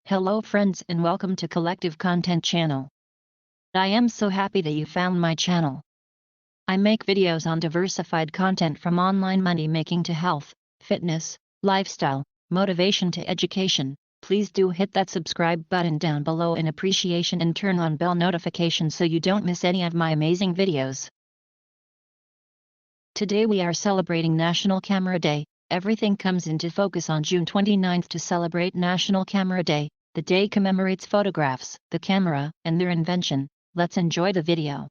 Hello friends and welcome to Collective Content Channel. I am so happy that you found my channel. I make videos on diversified content from online money making to health, fitness, lifestyle, motivation to education. Please do hit that subscribe button down below in appreciation and turn on bell notifications so you don't miss any of my amazing videos. Today we are celebrating National Camera Day. Everything comes into focus on June 29th to celebrate National Camera Day. The day commemorates photographs, the camera, and their invention. Let's enjoy the video.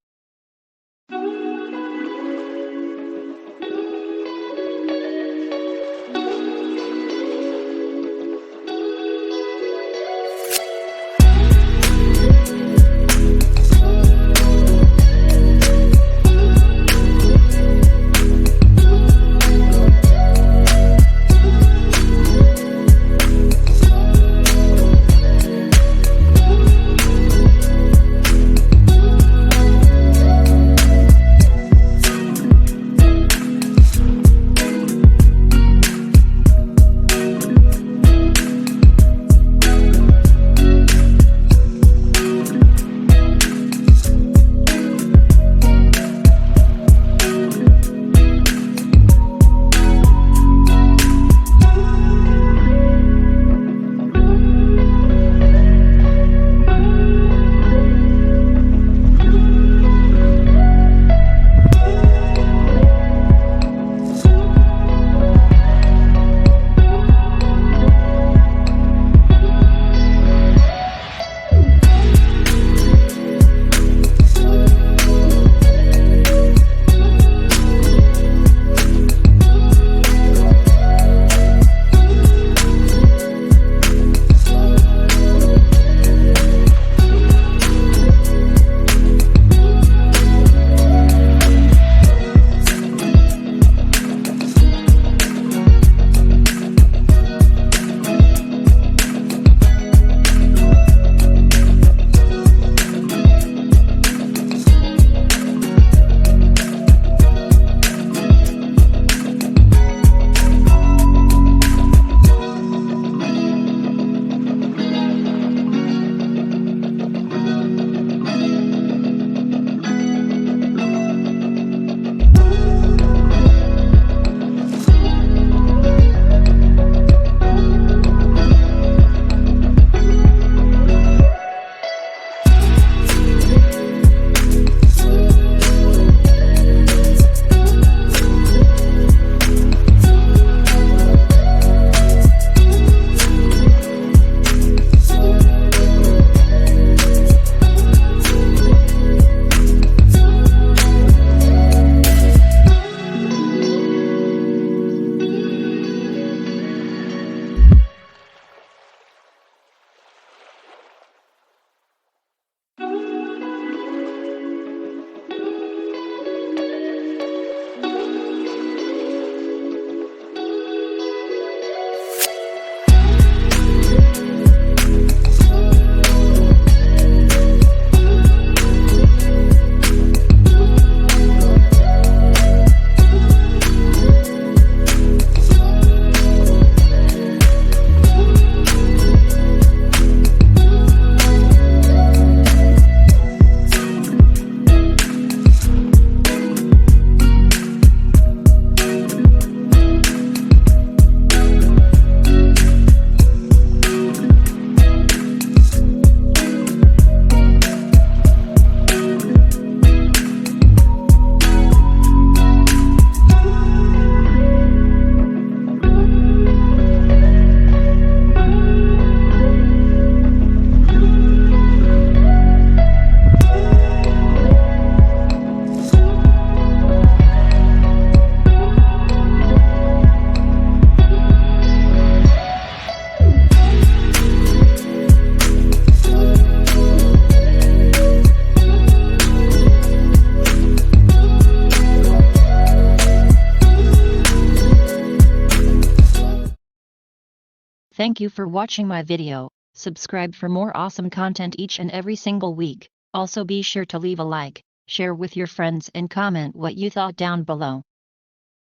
Thank you for watching my video. Subscribe for more awesome content each and every single week. Also be sure to leave a like, share with your friends and comment what you thought down below.